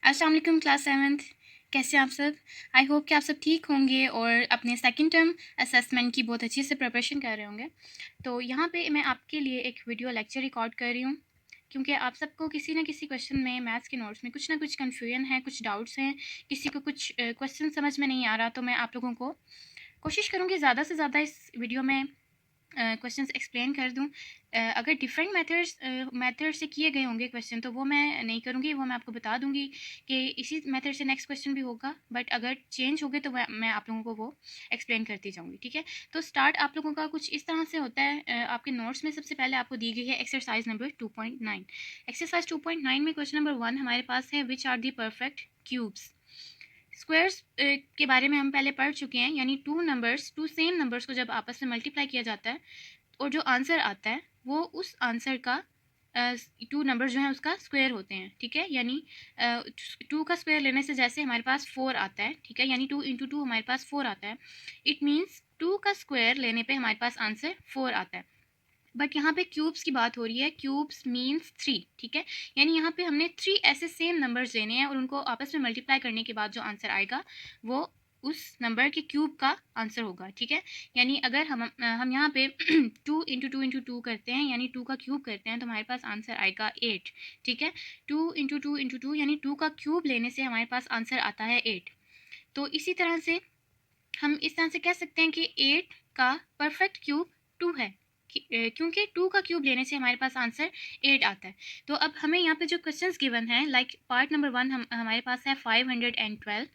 अस्सलाम वालेकुम class 7th। कैसे हैं आप सब? आई होप कि आप सब ठीक होंगे और अपने सेकंड टर्म असेसमेंट की बहुत अच्छे से प्रिपरेशन कर रहे होंगे। तो यहाँ पे मैं आपके लिए एक वीडियो लेक्चर रिकॉर्ड कर रही हूँ क्योंकि आप सबको किसी ना किसी क्वेश्चन में मैथ्स के नोट्स में कुछ ना कुछ कन्फ्यूजन है, कुछ डाउट्स हैं, किसी को कुछ क्वेश्चन समझ में नहीं आ रहा। तो मैं आप लोगों को कोशिश करूँगी ज़्यादा से ज़्यादा इस वीडियो में क्वेश्चंस एक्सप्लेन कर दूं। अगर डिफरेंट मेथड से किए गए होंगे क्वेश्चन तो वो मैं नहीं करूँगी, वो मैं आपको बता दूंगी कि इसी मेथड से नेक्स्ट क्वेश्चन भी होगा। बट अगर चेंज हो गए तो मैं आप लोगों को वो एक्सप्लेन करती जाऊँगी, ठीक है। तो स्टार्ट आप लोगों का कुछ इस तरह से होता है। आपके नोट्स में सबसे पहले आपको दी गई है एक्सरसाइज नंबर 2.9। एक्सरसाइज 2.9 में क्वेश्चन नंबर 1 हमारे पास है, which are the perfect cubes. Squares के बारे में हम पहले पढ़ चुके हैं, यानी टू सेम नंबर्स को जब आपस में मल्टीप्लाई किया जाता है और जो आंसर आता है वो उस आंसर का टू नंबर जो है उसका स्क्वायर होते हैं, ठीक है। यानी टू का स्क्वायर लेने से जैसे हमारे पास 4 आता है, ठीक है, यानी 2 × 2 हमारे पास 4 आता है। इट मीन्स 2 का स्क्वायर लेने पे हमारे पास आंसर 4 आता है। बट यहाँ पे क्यूब्स की बात हो रही है, क्यूब्स मीन्स 3, ठीक है। यानी यहाँ पे हमने 3 ऐसे सेम नंबर्स लेने हैं और उनको आपस में मल्टीप्लाई करने के बाद जो आंसर आएगा वो उस नंबर के क्यूब का आंसर होगा, ठीक है। यानी अगर हम यहाँ पे 2 × 2 × 2 करते हैं, यानी 2 का क्यूब करते हैं, तो हमारे पास आंसर आएगा 8, ठीक है। 2 × 2 × 2 यानी 2 का क्यूब लेने से हमारे पास आंसर आता है 8। तो इसी तरह से हम इस तरह से कह सकते हैं कि 8 का परफेक्ट क्यूब 2 है, क्योंकि 2 का क्यूब लेने से हमारे पास आंसर 8 आता है। तो अब हमें यहाँ पे जो क्वेश्चंस गिवन है, लाइक पार्ट नंबर 1 हमारे पास है 512।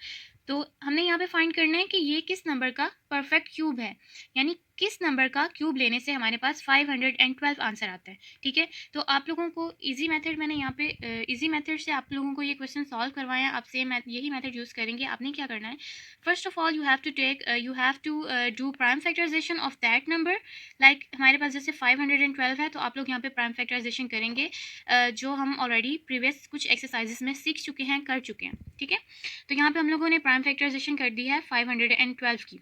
तो हमने यहाँ पे फाइंड करना है कि ये किस नंबर का परफेक्ट क्यूब है, यानी किस नंबर का क्यूब लेने से हमारे पास 512 आंसर आता है, ठीक है। तो आप लोगों को इजी मेथड मैंने यहाँ पे इजी मेथड से आप लोगों को ये क्वेश्चन सॉल्व करवाया है। आप सेम यही मेथड यूज़ करेंगे। आपने क्या करना है, first of all you have to do prime factorisation of that number. Like हमारे पास जैसे 512 है तो आप लोग यहाँ पे प्राइम फैक्टराइजेशन करेंगे, जो हम ऑलरेडी प्रीवियस कुछ एक्सरसाइजेस में सीख चुके हैं, कर चुके हैं, ठीक है। तो यहाँ पे हम लोगों ने प्राइम फैक्टराइजेशन कर दी है 512 की।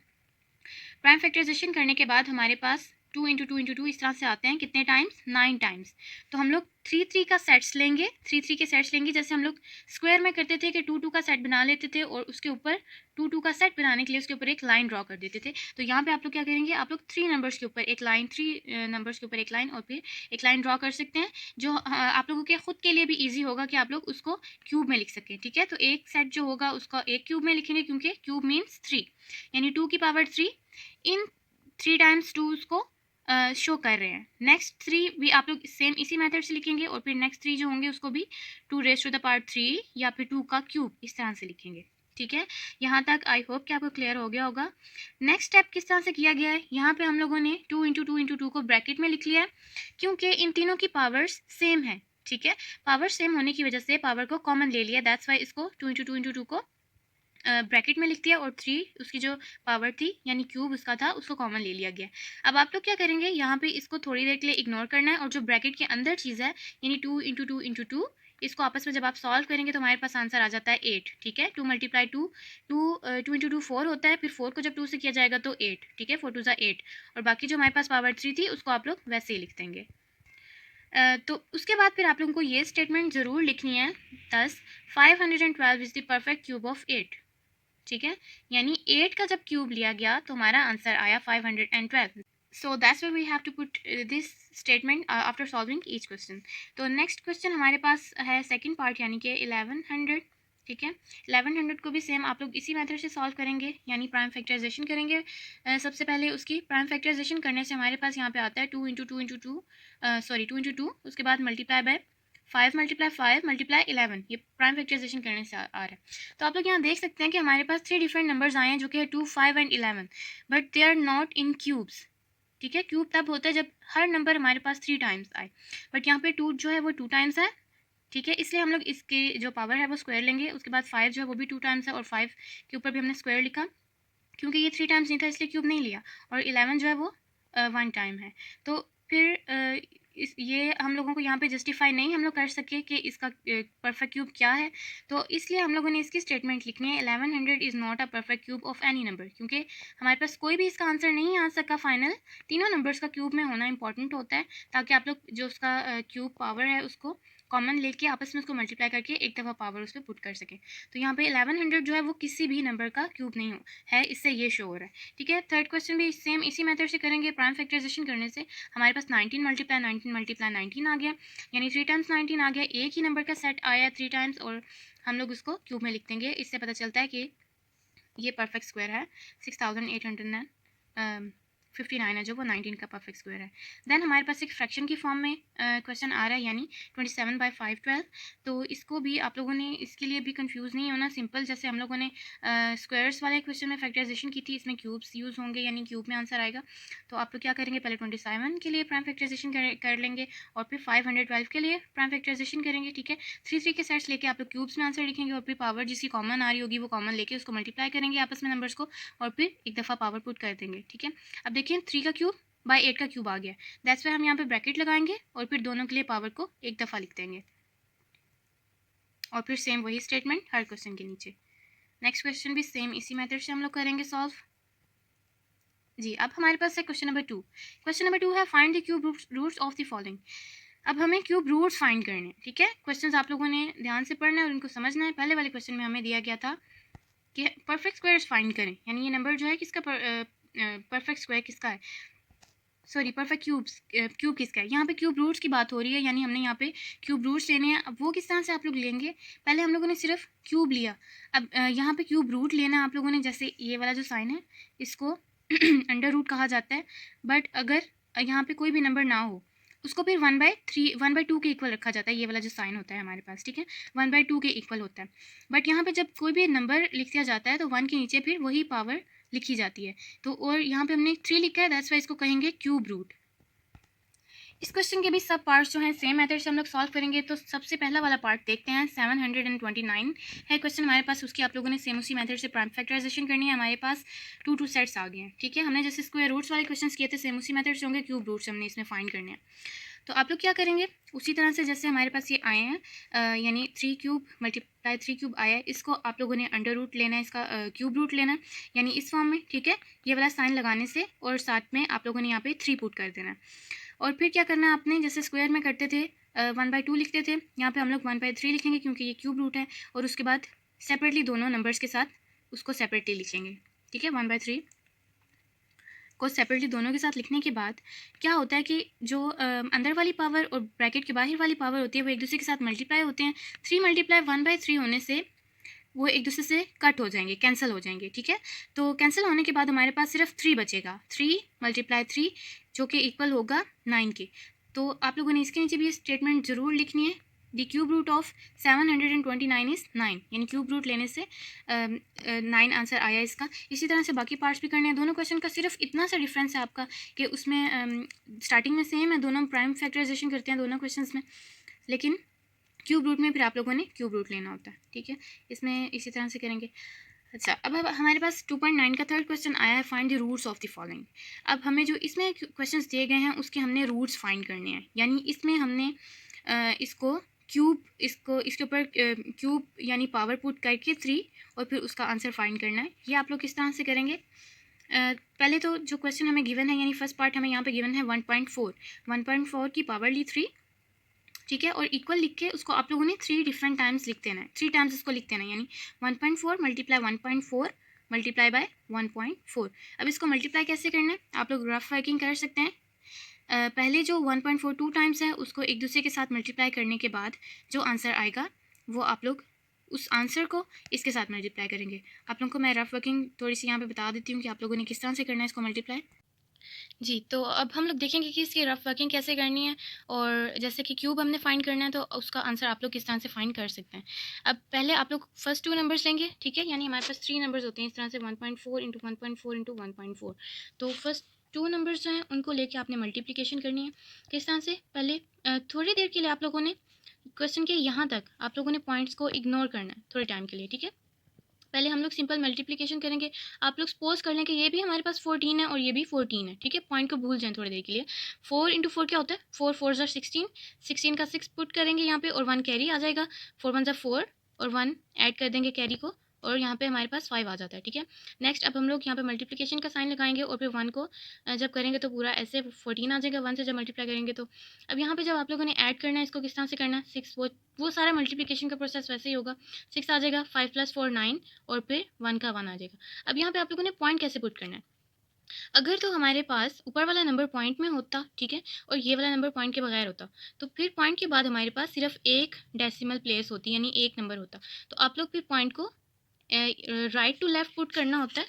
प्राइम फैक्टराइजेशन करने के बाद हमारे पास 2 × 2 × 2 इस तरह से आते हैं, कितने टाइम्स, 9 टाइम्स। तो हम लोग 3 का सेट्स लेंगे, 3 के सेट्स लेंगे। जैसे हम लोग स्क्वायर में करते थे कि 2 का सेट बना लेते थे और उसके ऊपर 2 का सेट बनाने के लिए उसके ऊपर एक लाइन ड्रॉ कर देते थे। तो यहाँ पे आप लोग क्या करेंगे, आप लोग 3 नंबर्स के ऊपर एक लाइन, 3 नंबर्स के ऊपर एक लाइन और फिर एक लाइन ड्रॉ कर सकते हैं, जो आप लोगों के खुद के लिए भी ईजी होगा कि आप लोग उसको क्यूब में लिख सकें, ठीक है। तो एक सेट जो होगा उसका एक क्यूब में लिखेंगे, क्योंकि क्यूब मीन्स 3, यानी 2 की पावर 3 इन 3 टाइम्स 2 उसको शो कर रहे हैं। नेक्स्ट 3 भी आप लोग सेम इसी मेथड से लिखेंगे और फिर नेक्स्ट 3 जो होंगे उसको भी 2 raised to the power 3 या फिर 2 का क्यूब इस तरह से लिखेंगे, ठीक है। यहाँ तक आई होप कि आपको क्लियर हो गया होगा। नेक्स्ट स्टेप किस तरह से किया गया है, यहाँ पे हम लोगों ने 2 × 2 × 2 को ब्रैकेट में लिख लिया है, क्योंकि इन तीनों की पावर्स सेम है, ठीक है। पावर सेम होने की वजह से पावर को कॉमन ले लिया, दैट्स वाई इसको 2 × 2 × 2 को ब्रैकेट में लिख दिया और 3 उसकी जो पावर थी यानी क्यूब उसका था उसको कॉमन ले लिया गया। अब आप लोग क्या करेंगे, यहाँ पे इसको थोड़ी देर के लिए इग्नोर करना है और जो ब्रैकेट के अंदर चीज़ है यानी 2 × 2 × 2 इसको आपस में जब आप सॉल्व करेंगे तो हमारे पास आंसर आ जाता है 8, ठीक है। 2 × 2 2 × 2 4 होता है, फिर 4 को जब 2 से किया जाएगा तो 8, ठीक है, 4 × 2 = 8। और बाकी जो हमारे पास पावर 3 थी उसको आप लोग वैसे ही लिख देंगे। तो उसके बाद फिर आप लोगों को ये स्टेटमेंट ज़रूर लिखनी है, दस 512 is the perfect cube of 8, ठीक है। यानी 8 का जब क्यूब लिया गया तो हमारा आंसर आया 512। So that's why we have to put this statement after solving each question. तो नेक्स्ट क्वेश्चन हमारे पास है सेकंड पार्ट यानी कि 1100, ठीक है। 1100 को भी सेम आप लोग इसी मेथड से सॉल्व करेंगे, यानी प्राइम फैक्टराइजेशन करेंगे। सबसे पहले उसकी प्राइम फैक्टराइजेशन करने से हमारे पास यहाँ पे आता है 2 × 2 × 2 सॉरी 2 × 2, उसके बाद मल्टीप्लाई बाय 5 × 5 × 11, ये प्राइम फैक्टराइजेशन करने से आ रहा है। तो आप लोग यहाँ देख सकते हैं कि हमारे पास 3 डिफरेंट नंबर्स आए हैं जो कि है 2, 5 and 11, but they are not in cubes, ठीक है। क्यूब तब होता है जब हर नंबर हमारे पास 3 टाइम्स आए, बट यहाँ पे 2 जो है वो 2 टाइम्स है, ठीक है। इसलिए हम लोग इसके जो पावर है वो स्क्वायर लेंगे। उसके बाद 5 जो है वो भी 2 टाइम्स है और 5 के ऊपर भी हमने स्क्वायर लिखा, क्योंकि ये 3 टाइम्स नहीं था इसलिए क्यूब नहीं लिया। और 11 जो है वो 1 टाइम है। तो फिर ये हम लोगों को यहाँ पे जस्टिफाई नहीं हम लोग कर सके कि इसका परफेक्ट क्यूब क्या है, तो इसलिए हम लोगों ने इसकी स्टेटमेंट लिखनी है 1100 is not a perfect cube of any number, क्योंकि हमारे पास कोई भी इसका आंसर नहीं आ सका फाइनल। तीनों नंबर्स का क्यूब में होना इंपॉर्टेंट होता है ताकि आप लोग जो उसका क्यूब पावर है उसको कॉमन लेके आपस में उसको मल्टीप्लाई करके एक दफ़ा पावर उस पर पुट कर सकें। तो यहाँ पे 1100 जो है वो किसी भी नंबर का क्यूब नहीं है, इससे ये शो हो रहा है। ठीक है, थर्ड क्वेश्चन भी सेम इसी मेथड से करेंगे। प्राइम फैक्टराइजेशन करने से हमारे पास 19 मल्टीप्लाई 19 आ गया, यानी 3 टाइम्स 19 आ गया। एक ही नंबर का सेट आया 3 टाइम्स और हम लोग उसको क्यूब में लिख देंगे। इससे पता चलता है कि ये परफेक्ट स्क्वायर है। 6859 है जो वो 19 का परफेक्ट स्क्वायर है। देन हमारे पास एक फ्रैक्शन की फॉर्म में क्वेश्चन आ रहा है, यानी 27/512। तो इसको भी आप लोगों ने, इसके लिए भी कंफ्यूज नहीं होना। सिंपल जैसे हम लोगों ने स्क्वायर्स वाले क्वेश्चन में फैक्टराइजेशन की थी, इसमें क्यूब्स यूज़ होंगे, यानी क्यूब में आंसर आएगा। तो आप लोग क्या करेंगे, पहले 27 के लिए प्राइम फैक्टराइजेशन कर लेंगे और फिर 512 के लिए प्राइम फैक्टराइजेशन करेंगे। ठीक है, 3 के सेट्स लेके आप लोग क्यूब्स में आंसर लिखेंगे और फिर पावर जिसकी कॉमन आ रही होगी वो कॉमन लेके उसको मल्टीप्लाई करेंगे आपस में नंबर्स को और फिर एक दफ़ा पावर पुट कर देंगे। ठीक है, अब देखिए 3 का क्यूब बाई 8 का क्यूब आ गया। दैट्स वाई हम यहाँ पे ब्रैकेट लगाएंगे और फिर दोनों के लिए पावर को एक दफ़ा लिख देंगे और फिर सेम वही स्टेटमेंट हर क्वेश्चन के नीचे। नेक्स्ट क्वेश्चन भी सेम इसी मेथड से हम लोग करेंगे सॉल्व। जी, अब हमारे पास है क्वेश्चन नंबर 2। क्वेश्चन नंबर 2 है find the cube roots of the following. अब हमें क्यूब रूट्स फाइंड करने हैं। ठीक है, क्वेश्चंस आप लोगों ने ध्यान से पढ़ना है और उनको समझना है। पहले वाले क्वेश्चन में हमें दिया गया था कि परफेक्ट स्क्वायर्स फाइंड करें, यानी ये नंबर जो है किसका परफेक्ट स्क्वायर किसका है, सॉरी परफेक्ट क्यूब किसका है। यहाँ पे क्यूब रूट्स की बात हो रही है, यानी हमने यहाँ पे क्यूब रूट्स लेने हैं। अब वो किस तरह से आप लोग लेंगे, पहले हम लोगों ने सिर्फ क्यूब लिया, अब यहाँ पे क्यूब रूट लेना है आप लोगों ने। जैसे ये वाला जो साइन है इसको अंडर रूट कहा जाता है, बट अगर यहाँ पे कोई भी नंबर ना हो उसको फिर 1/2 के इक्वल रखा जाता है। ये वाला जो साइन होता है हमारे पास, ठीक है, 1/2 के इक्वल होता है। बट यहाँ पे जब कोई भी नंबर लिख दिया जाता है तो 1 के नीचे फिर वही पावर लिखी जाती है। तो और यहाँ पे हमने 3 लिखा है, दैट्स वाई इसको कहेंगे क्यूब रूट। इस क्वेश्चन के भी सब पार्ट्स जो हैं सेम मेथड से हम लोग सॉल्व करेंगे। तो सबसे पहला वाला पार्ट देखते हैं। 729 है क्वेश्चन हमारे पास, उसकी आप लोगों ने सेम उसी मेथड से प्राइम फैक्टराइजेशन करनी है। हमारे पास 2 सेट्स आ गए हैं। ठीक है, हमने जैसे स्क्वायर रूट्स वाले क्वेश्चन किए थे सेम उसी मेथड से होंगे। क्यूब रूट्स हमने इसमें फाइंड करने हैं। तो आप लोग क्या करेंगे, उसी तरह से जैसे हमारे पास ये आए हैं, यानी 3 क्यूब मल्टीप्लाई 3 क्यूब आया है, इसको आप लोगों ने अंडर रूट लेना है, इसका क्यूब रूट लेना है, यानी इस फॉर्म में। ठीक है, ये वाला साइन लगाने से और साथ में आप लोगों ने यहाँ पे 3 पुट कर देना है। और फिर क्या करना है आपने, जैसे स्क्वायर में करते थे 1/2 लिखते थे, यहाँ पे हम लोग 1/3 लिखेंगे क्योंकि ये क्यूब रूट है। और उसके बाद सेपरेटली दोनों नंबर्स के साथ उसको सेपरेटली लिखेंगे। ठीक है, 1/3 को सेपरेटली दोनों के साथ लिखने के बाद क्या होता है कि जो अंदर वाली पावर और ब्रैकेट के बाहर वाली पावर होती है वो एक दूसरे के साथ मल्टीप्लाई होते हैं। 3 मल्टीप्लाई 1/3 होने से वो एक दूसरे से कट हो जाएंगे, कैंसिल हो जाएंगे। ठीक है, तो कैंसिल होने के बाद हमारे पास सिर्फ 3 बचेगा, 3 मल्टीप्लाई 3 जो कि इक्वल होगा 9 के। तो आप लोगों ने इसके नीचे भी स्टेटमेंट ज़रूर लिखनी है। The cube root of 729 is 9, यानी क्यूब रूट लेने से 9 आंसर आया इसका। इसी तरह से बाकी पार्ट्स भी करने हैं। दोनों क्वेश्चन का सिर्फ इतना सा डिफरेंस है आपका कि उसमें स्टार्टिंग में सेम है, दोनों प्राइम फैक्टराइजेशन करते हैं दोनों क्वेश्चन में, लेकिन क्यूब रूट में फिर आप लोगों ने क्यूब रूट लेना होता है। ठीक है, इसमें इसी तरह से करेंगे। अच्छा, अब हमारे पास 2.9 का थर्ड क्वेश्चन आया है, find the roots of the following. अब हमें जो इसमें क्वेश्चंस दिए गए हैं उसके हमने रूट्स फाइंड करने हैं, यानी इसमें हमने इसको क्यूब, इसके ऊपर क्यूब यानी पावर पुट करके 3 और फिर उसका आंसर फाइंड करना है। ये आप लोग किस तरह से करेंगे, पहले तो जो क्वेश्चन हमें गिवन है, यानी फर्स्ट पार्ट हमें यहाँ पे गिवन है 1.4 की पावर ली 3। ठीक है, और इक्वल लिख के उसको आप लोगों ने 3 डिफरेंट टाइम्स लिख देना है, 3 टाइम्स उसको लिख देना है, यानी 1.4 मल्टीप्लाई 1.4 मल्टीप्लाई बाय 1.4। अब इसको मल्टीप्लाई कैसे करना है, आप लोग रफ वर्किंग कर सकते हैं। पहले जो 1.42 टाइम्स है उसको एक दूसरे के साथ मल्टीप्लाई करने के बाद जो आंसर आएगा वो आप लोग उस आंसर को इसके साथ मल्टीप्लाई करेंगे। आप लोगों को मैं रफ वर्किंग थोड़ी सी यहाँ पे बता देती हूँ कि आप लोगों ने किस तरह से करना है इसको मल्टीप्लाई। जी, तो अब हम लोग देखेंगे कि इसकी रफ वर्किंग कैसे करनी है, और जैसे कि क्यूब हमने फाइंड करना है तो उसका आंसर आप लोग किस तरह से फाइंड कर सकते हैं। अब पहले आप लोग फर्स्ट 2 नंबर्स लेंगे। ठीक है, यानी हमारे पास 3 नंबर्स होते हैं इस तरह से, 1.4 इंटू 1.4 इंटू 1.4। तो फर्स्ट 2 नंबर्स जो हैं उनको लेके आपने मल्टीप्लिकेशन करनी है। किस तरह से, पहले थोड़ी देर के लिए आप लोगों ने क्वेश्चन के यहाँ तक आप लोगों ने पॉइंट्स को इग्नोर करना है थोड़े टाइम के लिए। ठीक है, पहले हम लोग सिंपल मल्टीप्लिकेशन करेंगे। आप लोग सपोज कर लें कि ये भी हमारे पास 14 है और ये भी 14 है। ठीक है, पॉइंट को भूल जाएं थोड़ी देर के लिए। 4 इंटू 4 क्या होता है, 4 4 ज़ा 16, 16 का 6 पुट करेंगे यहाँ पे और 1 कैरी आ जाएगा। 4 1 ज़ा 4 और 1 ऐड कर देंगे कैरी को और यहाँ पे हमारे पास 5 आ जाता है, ठीक है। नेक्स्ट अब हम लोग यहाँ पे मल्टीप्लिकेशन का साइन लगाएंगे और फिर 1 को जब करेंगे तो पूरा ऐसे 14 आ जाएगा 1 से जब मल्टीप्लाई करेंगे तो। अब यहाँ पे जब आप लोगों ने ऐड करना है इसको किस तरह से करना है, 6 वो सारा मल्टीप्लिकेशन का प्रोसेस वैसे ही होगा। 6 आ जाएगा, 5 + 4 9 और फिर 1 का 1 आ जाएगा। अब यहाँ पे आप लोगों ने पॉइंट कैसे पुट करना है, अगर तो हमारे पास ऊपर वाला नंबर पॉइंट में होता, ठीक है, और ये वाला नंबर पॉइंट के बगैर होता, तो फिर पॉइंट के बाद हमारे पास सिर्फ एक डेसिमल प्लेस होती, यानी एक नंबर होता। तो आप लोग फिर पॉइंट को राइट टू लेफ्ट पुट करना होता है,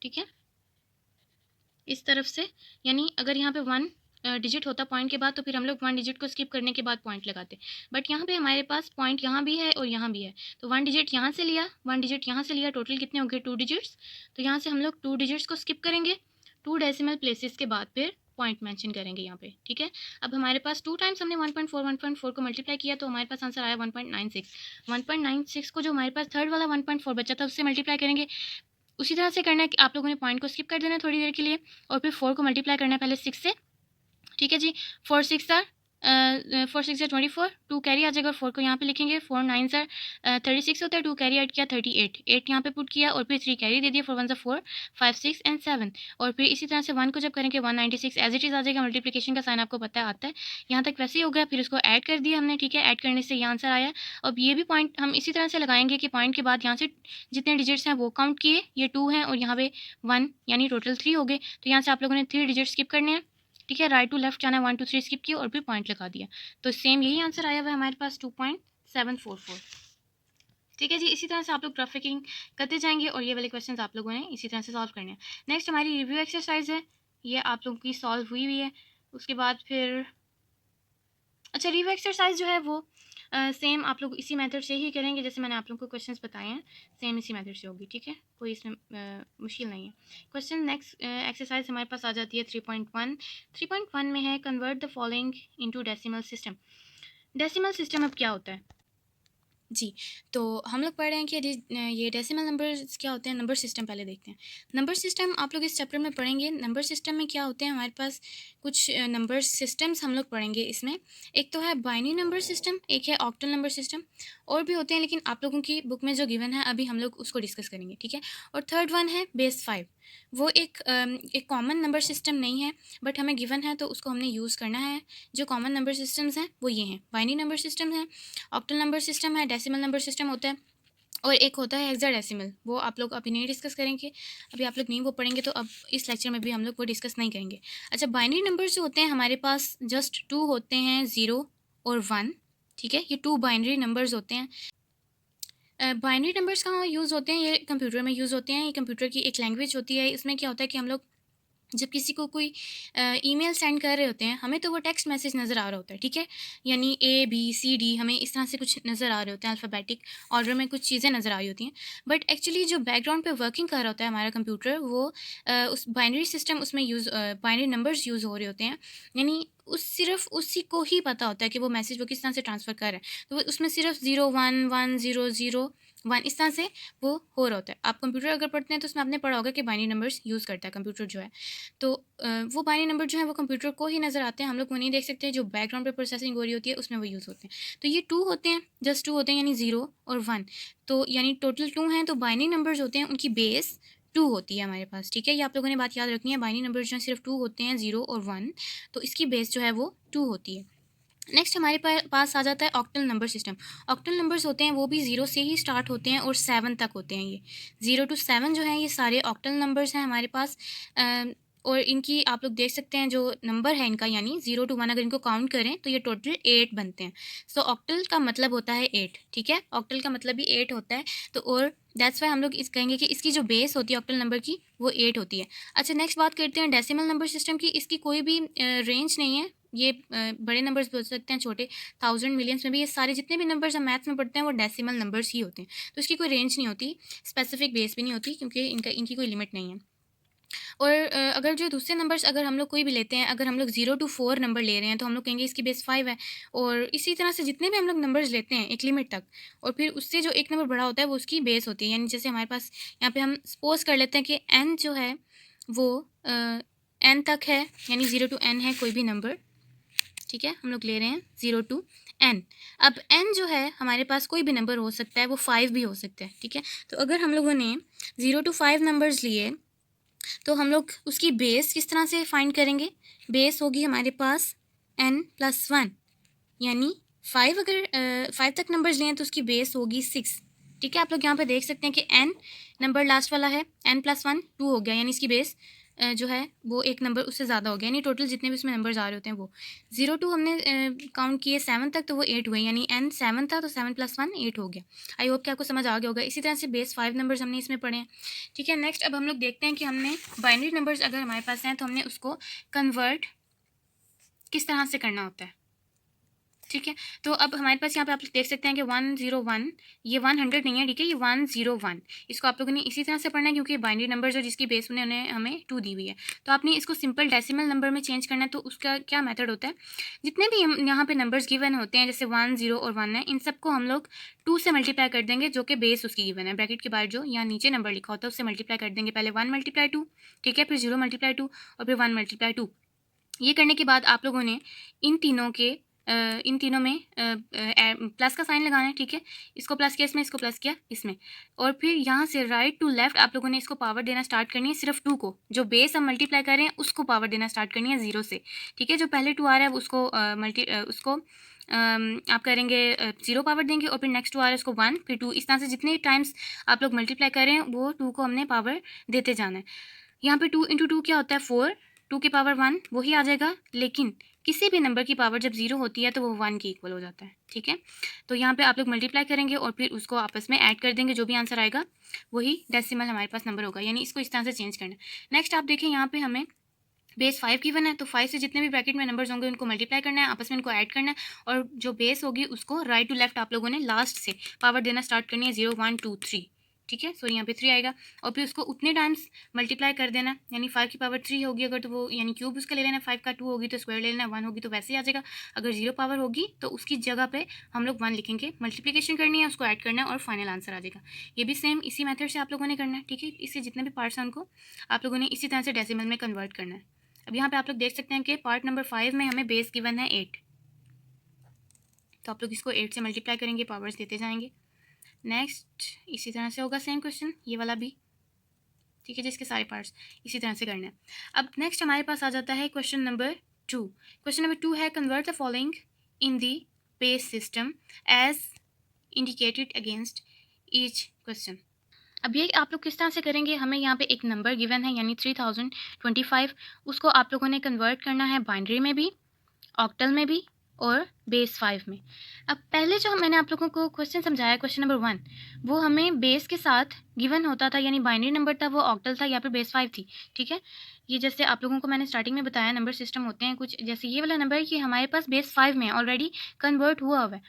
ठीक है, इस तरफ से। यानी अगर यहाँ पे 1 डिजिट होता पॉइंट के बाद तो फिर हम लोग 1 डिजिट को स्किप करने के बाद पॉइंट लगाते। बट यहाँ पे हमारे पास पॉइंट यहाँ भी है और यहाँ भी है, तो 1 डिजिट यहाँ से लिया, 1 डिजिट यहाँ से लिया, टोटल कितने हो गए 2 डिजिट्स। तो यहाँ से हम लोग 2 डिजिट्स को स्किप करेंगे, 2 डेसिमल प्लेसेस के बाद फिर पॉइंट मेंशन करेंगे यहाँ पे, ठीक है। अब हमारे पास 2 टाइम्स हमने 1.4 को मल्टीप्लाई किया तो हमारे पास आंसर आया 1.96। 1.96 को जो हमारे पास थर्ड वाला 1.4 बचा था उससे मल्टीप्लाई करेंगे। उसी तरह से करना है कि आप लोगों ने पॉइंट को स्किप कर देना है थोड़ी देर के लिए और फिर 4 को मल्टीप्लाई करना है पहले 6 से, ठीक है जी। 4 6 आर 4 6 24, 2 कैरी आ जाएगा और 4 को यहाँ पे लिखेंगे। 4 9 सर 36 होता है, 2 कैरी ऐड किया 38, 8 यहाँ पे पुट किया और फिर 3 कैरी दे दिया, 4 1 4 5 6 एंड 7। और फिर इसी तरह से 1 को जब करेंगे 196 एज इट इज़ आ जाएगा। मल्टीप्लिकेशन का साइन आपको पता आता है, यहाँ तक वैसे ही हो गया। फिर उसको ऐड कर दिया हमने, ठीक है, ऐड करने से ये आंसर आया। अब ये भी पॉइंट हम इसी तरह से लगाएंगे कि पॉइंट के बाद यहाँ से जितने डिजिट्स हैं वो काउंट किए, ये 2 हैं और यहाँ पे 1, यानी टोटल 3 हो गए। तो यहाँ से आप लोगों ने 3 डिजिट स्किप करने हैं, ठीक है, राइट टू लेफ्ट जाना है, 1 2 3 स्किप किया और फिर पॉइंट लगा दिया। तो सेम यही आंसर आया हुआ है हमारे पास 2.744, ठीक है जी। इसी तरह से आप लोग ट्रैफिकिंग करते जाएंगे और ये वाले क्वेश्चंस आप लोगों ने इसी तरह से सॉल्व करने हैं। नेक्स्ट हमारी रिव्यू एक्सरसाइज है, ये आप लोगों की सॉल्व हुई हुई है। उसके बाद फिर अच्छा, रिव्यू एक्सरसाइज जो है वो सेम आप लोग इसी मेथड से ही करेंगे जैसे मैंने आप लोगों को क्वेश्चंस बताए हैं, सेम इसी मेथड से होगी, ठीक है, कोई इसमें मुश्किल नहीं है। क्वेश्चन नेक्स्ट एक्सरसाइज हमारे पास आ जाती है 3.1। 3.1 में है convert the following into decimal system. Decimal system अब क्या होता है जी, तो हम लोग पढ़ रहे हैं कि ये डेसिमल नंबर्स क्या होते हैं। नंबर सिस्टम पहले देखते हैं। नंबर सिस्टम आप लोग इस चैप्टर में पढ़ेंगे। नंबर सिस्टम में क्या होते हैं, हमारे पास कुछ नंबर सिस्टम्स हम लोग पढ़ेंगे इसमें। एक तो है बाइनरी नंबर सिस्टम, एक है ऑक्टल नंबर सिस्टम, और भी होते हैं लेकिन आप लोगों की बुक में जो गिवन है अभी हम लोग उसको डिस्कस करेंगे, ठीक है। और थर्ड वन है बेस 5। वो एक कॉमन नंबर सिस्टम नहीं है बट हमें गिवन है तो उसको हमने यूज़ करना है। जो कॉमन नंबर सिस्टम्स हैं वो ये हैं, बाइनरी नंबर सिस्टम है, ऑक्टल नंबर सिस्टम है, डेसिमल नंबर सिस्टम होता है, और एक होता है हेक्साडेसिमल। वो आप लोग अभी नहीं डिस्कस करेंगे, अभी आप लोग नहीं वो पढ़ेंगे, तो अब इस लेक्चर में भी हम लोग वो डिस्कस नहीं करेंगे। अच्छा, बाइनरी नंबर्स जो होते हैं हमारे पास जस्ट 2 होते हैं, 0 और 1, ठीक है। ये 2 बाइनरी नंबर्स होते हैं। बाइनरी नंबर्स कहाँ यूज़ होते हैं, ये कंप्यूटर में यूज़ होते हैं। ये कंप्यूटर की एक लैंग्वेज होती है। इसमें क्या होता है कि हम लोग जब किसी को कोई ईमेल सेंड कर रहे होते हैं, हमें तो वो टेक्स्ट मैसेज नज़र आ रहा होता है, ठीक है, यानी A B C D हमें इस तरह से कुछ नज़र आ रहे होते हैं, अल्फ़ाबेटिक ऑर्डर में कुछ चीज़ें नज़र आ रही होती हैं। बट एक्चुअली जो बैकग्राउंड पे वर्किंग कर रहा होता है हमारा कंप्यूटर, वो उस बाइनरी सिस्टम उसमें बाइनरी नंबर्स यूज़ हो रहे होते हैं, यानी सिर्फ उसी को ही पता होता है कि वो मैसेज वो किस तरह से ट्रांसफ़र कर रहा है। तो वो उसमें सिर्फ 0 1 1 0 0 1 इस तरह से वो हो रहा होता है। आप कंप्यूटर अगर पढ़ते हैं तो उसमें आपने पढ़ा होगा कि बाइनरी नंबर्स यूज़ करता है कंप्यूटर जो है। तो वो बाइनरी नंबर जो है वो कंप्यूटर को ही नज़र आते हैं, हम लोग वो नहीं देख सकते। जो बैकग्राउंड पे प्रोसेसिंग हो रही होती है उसमें वो यूज़ होते हैं। तो ये 2 होते हैं, जस्ट 2 होते हैं, यानी 0 और 1, तो यानी टोटल 2 हैं। तो बाइनरी नंबर्स होते हैं उनकी बेस 2 होती है हमारे पास, ठीक है। ये आप लोगों ने बात याद रखनी है। बाइनरी नंबर्स जो हैं सिर्फ 2 होते हैं, 0 और 1, तो इसकी बेस जो है वो 2 होती है। नेक्स्ट हमारे पास आ जाता है octal number system. Octal numbers होते हैं वो भी 0 से ही स्टार्ट होते हैं और 7 तक होते हैं। ये 0 to 7 जो हैं ये सारे ऑक्टल नंबर्स हैं हमारे पास। और इनकी आप लोग देख सकते हैं जो नंबर है इनका, यानी 0 to 1 अगर इनको काउंट करें तो ये टोटल 8 बनते हैं। सो ऑक्टल का मतलब होता है 8, ठीक है, ऑक्टल का मतलब भी 8 होता है। तो और दैट्स वाई हम लोग इस कहेंगे कि इसकी जो बेस होती है ऑक्टल नंबर की वो 8 होती है। अच्छा, नेक्स्ट बात करते हैं डेसिमल नंबर सिस्टम की। इसकी कोई भी रेंज नहीं है। ये बड़े नंबर्स बोल सकते हैं, छोटे 1000 मिलियंस में भी, ये सारे जितने भी नंबर्स हम मैथ्स में पढ़ते हैं वो डेसिमल नंबर्स ही होते हैं। तो इसकी कोई रेंज नहीं होती, स्पेसिफिक बेस भी नहीं होती, क्योंकि इनकी कोई लिमिट नहीं है। और अगर जो दूसरे नंबर्स अगर हम लोग कोई भी लेते हैं, अगर हम लोग 0 to 4 नंबर ले रहे हैं तो हम लोग कहेंगे इसकी बेस 5 है। और इसी तरह से जितने भी हम लोग नंबर्स लेते हैं एक लिमिट तक, और फिर उससे जो एक नंबर बड़ा होता है वो उसकी बेस होती है। यानी जैसे हमारे पास यहाँ पे हम सपोज कर लेते हैं कि n जो है वो n तक है, यानी 0 to n है कोई भी नंबर, ठीक है, हम लोग ले रहे हैं 0 to एन। अब एन जो है हमारे पास कोई भी नंबर हो सकता है, वो 5 भी हो सकता है, ठीक है। तो अगर हम लोगों ने 0 to 5 नंबर्स लिए तो हम लोग उसकी बेस किस तरह से फाइंड करेंगे? बेस होगी हमारे पास n+1, यानी 5 अगर 5 तक नंबर्स लिए तो उसकी बेस होगी 6, ठीक है। आप लोग यहाँ पे देख सकते हैं कि n नंबर लास्ट वाला है, n+1 2 हो गया, यानी इसकी बेस जो है वो एक नंबर उससे ज़्यादा हो गया, यानी टोटल जितने भी उसमें नंबर्स आ रहे होते हैं वो 0 to हमने काउंट किए 7 तक तो वो 8 हुए, यानी n 7 था तो 7+1 8 हो गया। आई होप कि आपको समझ आ गया होगा। इसी तरह से बेस 5 नंबर्स हमने इसमें पढ़े हैं, ठीक है। नेक्स्ट अब हम लोग देखते हैं कि हमने बाइनरी नंबर्स अगर हमारे पास हैं तो हमने उसको कन्वर्ट किस तरह से करना होता है, ठीक है। तो अब हमारे पास यहाँ पे आप देख सकते हैं कि 101, ये 100 नहीं है, ठीक है, ये 101। इसको आप लोगों ने इसी तरह से पढ़ना है क्योंकि बाइनरी नंबर जो जिसकी बेस उन्होंने हमें 2 दी हुई है। तो आपने इसको सिंपल डेसिमल नंबर में चेंज करना है। तो उसका क्या मेथड होता है, जितने भी यहाँ पे नंबर्स गिवन होते हैं जैसे 1, 0 और 1 है, इन सबको हम लोग 2 से मल्टीप्लाई कर देंगे, जो कि बेस उसकी गिवन है। ब्रैकेट के बाद जो यहाँ नीचे नंबर लिखा होता है उससे मल्टीप्लाई कर देंगे। पहले 1 × 2, ठीक है, फिर 0 × 2 और फिर 1 × 2। ये करने के बाद आप लोगों ने इन तीनों में प्लस का साइन लगाना है, ठीक है। इसको प्लस किया इसमें, इसको प्लस किया इसमें, और फिर यहाँ से राइट टू लेफ्ट आप लोगों ने इसको पावर देना स्टार्ट करनी है। सिर्फ 2 को, जो बेस हम मल्टीप्लाई कर रहे हैं उसको पावर देना स्टार्ट करनी है 0 से, ठीक है। जो पहले 2 आ रहा है उसको उसको आप करेंगे 0 पावर देंगे, और फिर नेक्स्ट 2 आ रहा है उसको 1, फिर 2, इस तरह से जितने टाइम्स आप लोग मल्टीप्लाई कर रहे हैं वो 2 को हमने पावर देते जाना है। यहाँ पे 2 × 2 क्या होता है 4, 2 की पावर 1 वही आ जाएगा, लेकिन किसी भी नंबर की पावर जब 0 होती है तो वो 1 के इक्वल हो जाता है, ठीक है। तो यहाँ पे आप लोग मल्टीप्लाई करेंगे और फिर उसको आपस में ऐड कर देंगे, जो भी आंसर आएगा वही डेसिमल हमारे पास नंबर होगा, यानी इसको इस तरह से चेंज करना है। नेक्स्ट आप देखें यहाँ पे हमें बेस 5 गिवन है, तो 5 से जितने भी ब्रैकेट में नंबर्स होंगे उनको मल्टीप्लाई करना है, आपस में इनको ऐड करना है, और जो बेस होगी उसको राइट टू लेफ्ट आप लोगों ने लास्ट से पावर देना स्टार्ट करनी है, 0, 1, 2, 3, ठीक है। सो यहाँ पे 3 आएगा, और फिर उसको उतने टाइम्स मल्टीप्लाई कर देना, यानी 5 की पावर 3 होगी अगर तो वो यानी क्यूब उसका ले लेना, 5 का 2 होगी तो स्क्वायर ले लेना, 1 होगी तो वैसे ही आ जाएगा। अगर 0 पावर होगी तो उसकी जगह पे हम लोग 1 लिखेंगे, मल्टीप्लिकेशन करनी है, उसको ऐड करना है और फाइनल आंसर आ जाएगा। ये भी सेम इसी मेथड से आप लोगों ने करना है, ठीक है। इससे जितने भी पार्ट्स हैं उनको आप लोगों ने इसी तरह से डेसिमल में कन्वर्ट करना है। अब यहाँ पे आप लोग देख सकते हैं कि पार्ट नंबर 5 में हमें बेस गिवन है 8, तो आप लोग इसको 8 से मल्टीप्लाई करेंगे, पावर्स देते जाएंगे। नेक्स्ट इसी तरह से होगा सेम क्वेश्चन, ये वाला भी, ठीक है, जिसके सारे पार्ट्स इसी तरह से करना है। अब नेक्स्ट हमारे पास आ जाता है क्वेश्चन नंबर 2। क्वेश्चन नंबर 2 है convert the following in the base system as indicated against each question. अब ये आप लोग किस तरह से करेंगे, हमें यहाँ पे एक नंबर गिवन है यानी 3025, उसको आप लोगों ने कन्वर्ट करना है बाइनरी में भी, ऑक्टल में भी और बेस 5 में। अब पहले जो मैंने आप लोगों को क्वेश्चन समझाया क्वेश्चन नंबर 1, वो हमें बेस के साथ गिवन होता था, यानी बाइनरी नंबर था वो ऑक्टल था या फिर बेस 5 थी, ठीक है। ये जैसे आप लोगों को मैंने स्टार्टिंग में बताया नंबर सिस्टम होते हैं कुछ, जैसे ये वाला नंबर है कि हमारे पास बेस 5 में ऑलरेडी कन्वर्ट हुआ हुआ है।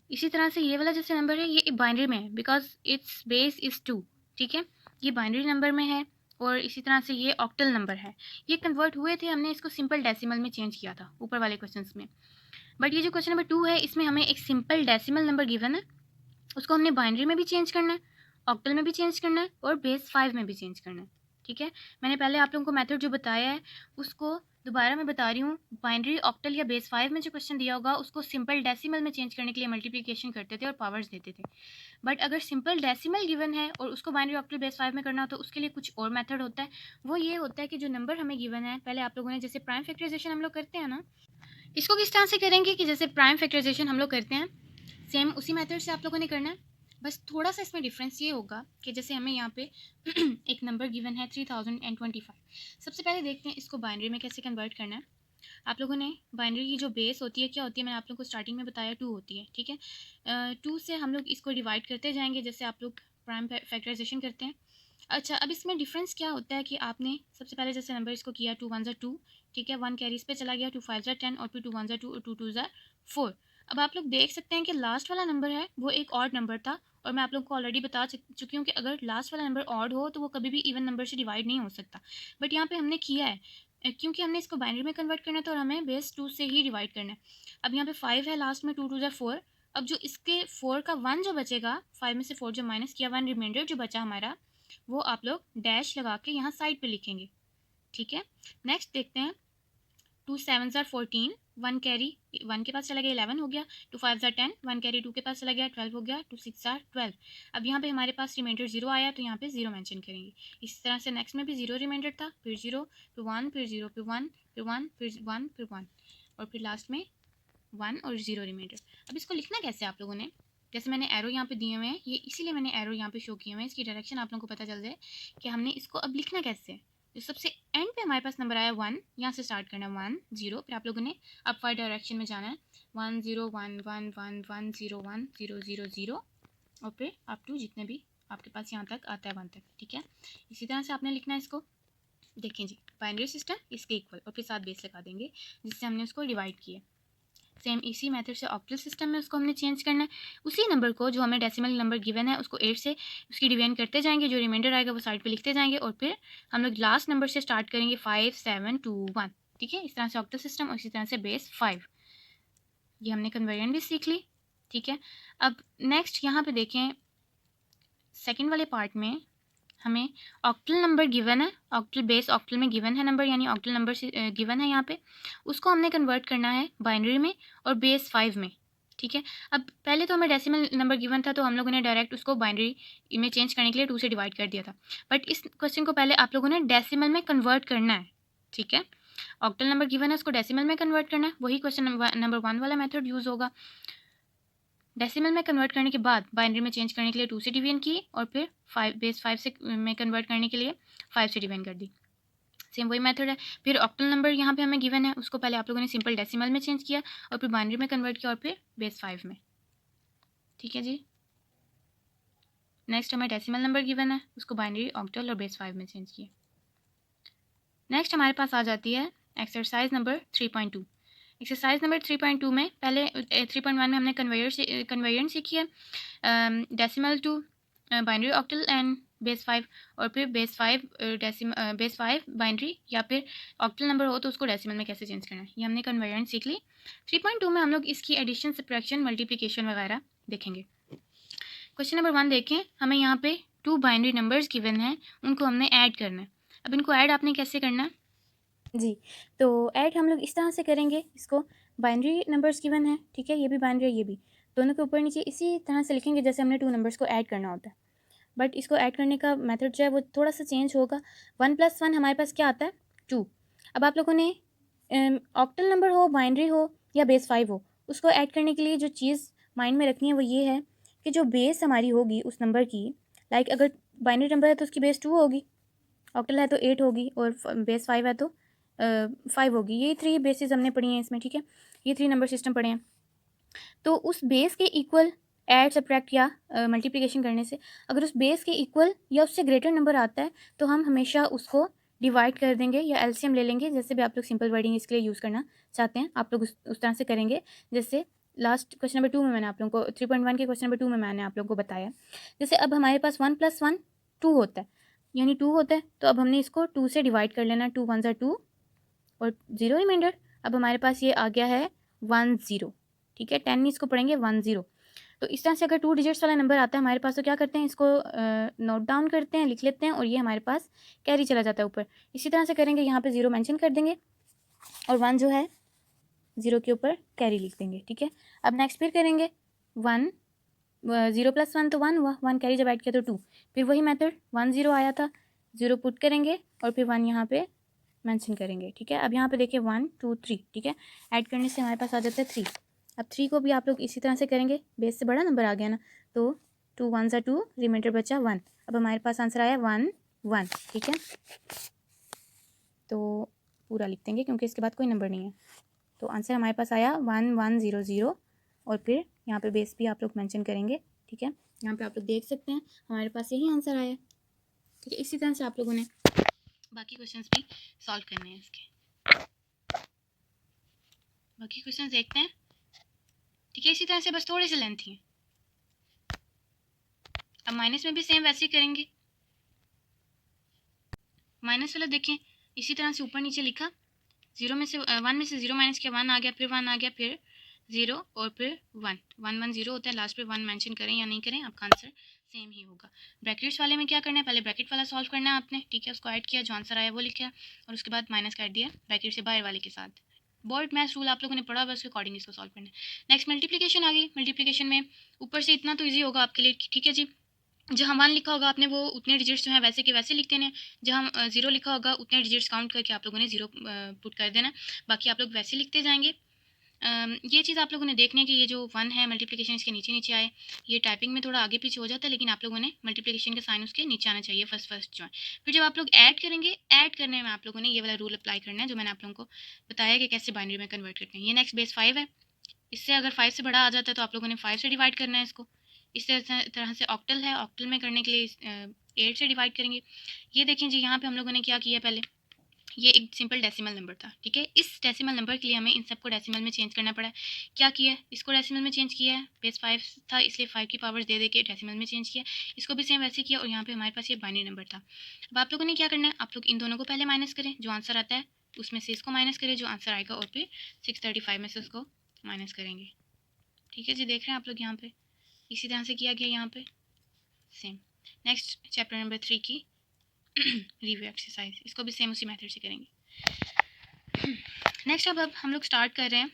इसी तरह से ये वाला जैसे नंबर है ये बाइनरी में है बिकॉज इट्स बेस इज़ 2, ठीक है, ये बाइनरी नंबर में है। और इसी तरह से ये ऑक्टल नंबर है, ये कन्वर्ट हुए थे, हमने इसको सिंपल डेसिमल में चेंज किया था ऊपर वाले क्वेश्चंस में। बट ये जो क्वेश्चन नंबर 2 है इसमें हमें एक सिंपल डेसिमल नंबर गिवन है, उसको हमने बाइनरी में भी चेंज करना है, ऑक्टल में भी चेंज करना है और बेस 5 में भी चेंज करना है, ठीक है। मैंने पहले आप लोगों को मेथड जो बताया है उसको दोबारा मैं बता रही हूँ। बाइनरी, ऑक्टल या बेस 5 में जो क्वेश्चन दिया होगा उसको सिंपल डेसिमल में चेंज करने के लिए मल्टीप्लिकेशन करते थे और पावर्स देते थे। बट अगर सिंपल डेसिमल गिवन है और उसको बाइनरी, ऑक्टल, बेस 5 में करना हो तो उसके लिए कुछ और मेथड होता है। वो ये होता है कि जो नंबर हमें गिवन है, पहले आप लोगों ने जैसे प्राइम फैक्टराइजेशन हम लोग करते हैं ना, इसको किस तरह से करेंगे कि जैसे प्राइम फैक्टराइजेशन हम लोग करते हैं सेम उसी मेथड से आप लोगों ने करना है। बस थोड़ा सा इसमें डिफरेंस ये होगा कि जैसे हमें यहाँ पे एक नंबर गिवन है 3025। सबसे पहले देखते हैं इसको बाइनरी में कैसे कन्वर्ट करना है। आप लोगों ने बाइनरी की जो बेस होती है क्या होती है, मैंने आप लोगों को स्टार्टिंग में बताया 2 होती है, ठीक है। 2 से हम लोग इसको डिवाइड करते जाएंगे जैसे आप लोग प्राइम फैक्टराइजेशन करते हैं। अच्छा, अब इसमें डिफरेंस क्या होता है कि आपने सबसे पहले जैसे नंबर इसको किया 2 1 2, ठीक है, 1 कैरी इस पे चला गया, 2 5 10 और फिर 2 1 2 और 2 2 4। अब आप लोग देख सकते हैं कि लास्ट वाला नंबर है वो एक ऑड नंबर था, और मैं आप लोगों को ऑलरेडी बता चुकी हूँ कि अगर लास्ट वाला नंबर ऑड हो तो वो कभी भी इवन नंबर से डिवाइड नहीं हो सकता। बट यहाँ पे हमने किया है क्योंकि हमने इसको बाइनरी में कन्वर्ट करना था और हमें बेस 2 से ही डिवाइड करना है। अब यहाँ पे 5 है लास्ट में, 2 2 4। अब जो इसके 4 का 1 जो बचेगा, 5 में से 4 जो माइनस किया, 1 रिमाइंडर जो बचा हमारा, वो आप लोग डैश लगा के यहाँ साइड पे लिखेंगे, ठीक है। नेक्स्ट देखते हैं 2 7 14, 1 कैरी 1 के पास चला गया 11 हो गया, 2 5 ज़ा 10, 1 कैरी 2 के पास चला गया 12 हो गया, 2 6 ज़ा 12। अब यहाँ पे हमारे पास रिमाइंडर 0 आया तो यहाँ पे 0 मेंशन करेंगे। इस तरह से नेक्स्ट में भी 0 रिमाइंडर था, फिर 0, फिर 1, फिर 0, फिर 1, फिर 1, फिर 1, फिर 1 और फिर लास्ट में 1 और 0 रिमाइंडर। अब इसको लिखना कैसे आप लोगों ने, जैसे मैंने एरो यहाँ पे दिए हुए हैं, ये इसीलिए मैंने एरो यहाँ पे शो किए हुए हैं, इसकी डायरेक्शन आप लोगों को पता चल जाए कि हमने इसको अब लिखना कैसे है। तो सबसे एंड पे हमारे पास नंबर आया 1, यहाँ से स्टार्ट करना है 1 0, फिर आप लोगों ने अपवर्ड डायरेक्शन में जाना है 1 0 1 1 1 1 0 1 0 0 0 और फिर अप टू जितने भी आपके पास यहाँ तक आता है 1 तक, ठीक है। इसी तरह से आपने लिखना है इसको। देखें जी, बाइनरी सिस्टम इसके इक्वल और फिर साथ बेस लगा देंगे जिससे हमने उसको डिवाइड किया। सेम इसी मेथड से ऑक्टल सिस्टम में उसको हमने चेंज करना है। उसी नंबर को जो हमें डेसिमल नंबर गिवन है उसको 8 से उसकी डिवीजन करते जाएंगे, जो रिमाइंडर आएगा वो साइड पे लिखते जाएंगे और फिर हम लोग लास्ट नंबर से स्टार्ट करेंगे 5 7 2 1, ठीक है। इस तरह से ऑक्टल सिस्टम और इसी तरह से बेस 5। ये हमने कन्वर्जन भी सीख ली, ठीक है। अब नेक्स्ट यहाँ पे देखें, सेकेंड वाले पार्ट में हमें ऑक्टल नंबर गिवन है, ऑक्टल बेस ऑक्टल में गिवन है नंबर, यानी ऑक्टल नंबर से गिवन है यहाँ पे, उसको हमने कन्वर्ट करना है बाइनरी में और बेस 5 में, ठीक है। अब पहले तो हमें डेसिमल नंबर गिवन था तो हम लोगों ने डायरेक्ट उसको बाइनरी में चेंज करने के लिए 2 से डिवाइड कर दिया था, बट इस क्वेश्चन को पहले आप लोगों ने डेसिमल में कन्वर्ट करना है, ठीक है। ऑक्टल नंबर गिवन है, उसको डेसिमल में कन्वर्ट करना है, वही क्वेश्चन नंबर 1 वाला मेथड यूज़ होगा। डेसिमल में कन्वर्ट करने के बाद बाइनरी में चेंज करने के लिए 2 से डिवीजन की और फिर 5 बेस 5 से में कन्वर्ट करने के लिए 5 से डिवीजन कर दी। सेम वही मेथड है। फिर ऑक्टल नंबर यहाँ पे हमें गिवन है, उसको पहले आप लोगों ने सिंपल डेसिमल में चेंज किया और फिर बाइनरी में कन्वर्ट किया और फिर बेस 5 में, ठीक है जी। नेक्स्ट हमें डेसिमल नंबर गिवन है, उसको बाइनरी ऑक्टल और बेस 5 में चेंज किया। नेक्स्ट हमारे पास आ जाती है एक्सरसाइज नंबर 3.2। एक्सरसाइज नंबर 3.2 में पहले 3.1 में हमने कन्वर्जन सीखी है, decimal to binary octal and base 5 और फिर बेस 5 बाइनरी या फिर ऑक्टल नंबर हो तो उसको डेसिमल में कैसे चेंज करना है, ये हमने कन्वर्जन सीख ली। 3.2 में हम लोग इसकी एडिशन सब्ट्रैक्शन मल्टीप्लिकेशन वगैरह देखेंगे। क्वेश्चन नंबर 1 देखें, हमें यहाँ पे 2 बाइनरी नंबर्स गिवन हैं, उनको हमने ऐड करना है। अब इनको ऐड आपने कैसे करना है जी, तो ऐड हम लोग इस तरह से करेंगे, इसको बाइनरी नंबर्स गिवन है, ठीक है, ये भी बाइनरी है ये भी, दोनों के ऊपर नीचे इसी तरह से लिखेंगे जैसे हमने 2 नंबर्स को ऐड करना होता है, बट इसको ऐड करने का मेथड जो है वो थोड़ा सा चेंज होगा। 1 + 1 हमारे पास क्या आता है 2। अब आप लोगों ने ऑक्टल नंबर हो, बाइनरी हो या बेस 5 हो, उसको ऐड करने के लिए जो चीज़ माइंड में रखनी है वो ये है कि जो बेस हमारी होगी उस नंबर की, लाइक अगर बाइनरी नंबर है तो उसकी बेस 2 होगी, ऑक्टल है तो 8 होगी और बेस 5 है तो 5 होगी। ये 3 बेसिस हमने पढ़ी हैं इसमें, ठीक है, ये 3 नंबर सिस्टम पढ़े हैं। तो उस बेस के इक्वल ऐड सब्ट्रैक्ट या मल्टीप्लिकेशन करने से अगर उस बेस के इक्वल या उससे ग्रेटर नंबर आता है तो हम हमेशा उसको डिवाइड कर देंगे या एलसीएम ले लेंगे, जैसे भी आप लोग सिंपल वर्डिंग इसके लिए यूज़ करना चाहते हैं आप लोग उस तरह से करेंगे। जैसे लास्ट क्वेश्चन नंबर 2 में मैंने आप लोगों को 3.1 के क्वेश्चन नंबर 2 में मैंने आप लोगों को बताया। जैसे अब हमारे पास 1 + 1 2 होता है, यानी 2 होता है, तो अब हमने इसको 2 से डिवाइड कर लेना, 2 1 2 और 0 रिमाइंडर। अब हमारे पास ये आ गया है 1 0, ठीक है, 10 इसको पढ़ेंगे 1 0। तो इस तरह से अगर 2 डिजिट्स वाला नंबर आता है हमारे पास तो क्या करते हैं, इसको नोट डाउन करते हैं, लिख लेते हैं और ये हमारे पास कैरी चला जाता है ऊपर। इसी तरह से करेंगे, यहाँ पे 0 मेंशन कर देंगे और 1 जो है 0 के ऊपर कैरी लिख देंगे, ठीक है। अब नेक्स्ट फिर करेंगे 1 0 + 1 तो 1 हुआ, 1 कैरी जब ऐड किया तो 2, फिर वही मेथड 1 0 आया था, 0 पुट करेंगे और फिर 1 यहाँ पे मेंशन करेंगे, ठीक है। अब यहाँ पे देखिए 1 2 3, ठीक है, ऐड करने से हमारे पास आ जाता है 3। अब 3 को भी आप लोग इसी तरह से करेंगे, बेस से बड़ा नंबर आ गया ना, तो 2 1 2 रिमाइंडर बचा 1। अब हमारे पास आंसर आया 1 1, ठीक है। तो पूरा लिख देंगे क्योंकि इसके बाद कोई नंबर नहीं है, तो आंसर हमारे पास आया 1 1 0 0 और फिर यहाँ पे बेस भी आप लोग मेंशन करेंगे, ठीक है। यहाँ पे आप लोग देख सकते हैं हमारे पास यही आंसर आया, ठीक है। इसी तरह से आप लोगों ने बाकी क्वेश्चंस भी सॉल्व करने हैं इसके। बाकी क्वेश्चंस देखते हैं, ठीक है। इसी तरह से बस थोड़े से लेंथी हैं। अब माइनस में भी सेम वैसे ही करेंगे। माइनस वाला देखें, इसी तरह से ऊपर नीचे लिखा, 0 में से 1 में से 0 माइनस किया, 1 आ गया, फिर 1 आ गया, फिर 0 और फिर 1 1 1 0 होता है, लास्ट पे 1 मेंशन करें या नहीं करें आपका आंसर सेम ही होगा। ब्रैकेट्स वाले में क्या करना है, पहले ब्रैकेट वाला सॉल्व करना है आपने, ठीक है, उसको ऐड किया, जो आंसर आया वो लिखा और उसके बाद माइनस कर दिया ब्रैकेट से बाहर वाले के साथ। बोर्ड मैथ्स रूल आप लोगों ने पढ़ा, बस अकॉर्डिंग इसको सॉल्व करना है। नेक्स्ट मल्टीप्लिकेशन आ गई। मल्टीप्लिकेशन में ऊपर से इतना तो ईजी होगा आपके लिए, ठीक है जी। जहाँ 1 लिखा होगा आपने वो उतने डिजिट्स जो हैं वैसे के वैसे लिख देने हैं। जहाँ 0 लिखा होगा उतने डिजिट्स काउंट करके आप लोगों ने 0 पुट कर देना। बाकी आप लोग वैसे लिखते जाएंगे। ये चीज़ आप लोगों ने देखनी है कि ये जो 1 है मल्टीप्लिकेशन इसके नीचे नीचे आए। ये टाइपिंग में थोड़ा आगे पीछे हो जाता है, लेकिन आप लोगों ने मल्टीप्लिकेशन का साइन उसके नीचे आना चाहिए फर्स्ट जो है। फिर जब आप लोग ऐड करेंगे, ऐड करने में आप लोगों ने ये वाला रूल अप्लाई करना है जो मैंने आप लोगों को बताया कि कैसे बाइनरी में कन्वर्ट करते हैं। ये नेक्स्ट बेस 5 है। इससे अगर 5 से बड़ा आ जाता है तो आप लोगों ने 5 से डिवाइड करना है इसको। इस तरह से ऑक्टल है, ऑक्टल में करने के लिए 8 से डिवाइड करेंगे। ये देखें जी, यहाँ पे हम लोगों ने क्या किया, पहले ये एक सिंपल डेसिमल नंबर था, ठीक है। इस डेसिमल नंबर के लिए हमें इन सबको डेसिमल में चेंज करना पड़ा है। क्या किया है, इसको डेसिमल में चेंज किया है। बेस 5 था इसलिए 5 की पावर्स दे के डेसिमल में चेंज किया। इसको भी सेम वैसे किया और यहाँ पे हमारे पास ये बाइनरी नंबर था। अब आप लोगों ने क्या करना है, आप लोग इन दोनों को पहले माइनस करें, जो आंसर आता है उसमें से इसको माइनस करें जो आंसर आएगा, और फिर 635 में से उसको माइनस करेंगे, ठीक है जी। देख रहे हैं आप लोग यहाँ पे इसी तरह से किया गया यहाँ पे सेम। नेक्स्ट चैप्टर नंबर 3 की रिव्यू एक्सरसाइज, इसको भी सेम उसी मेथड से करेंगे। नेक्स्ट अब हम लोग स्टार्ट कर रहे हैं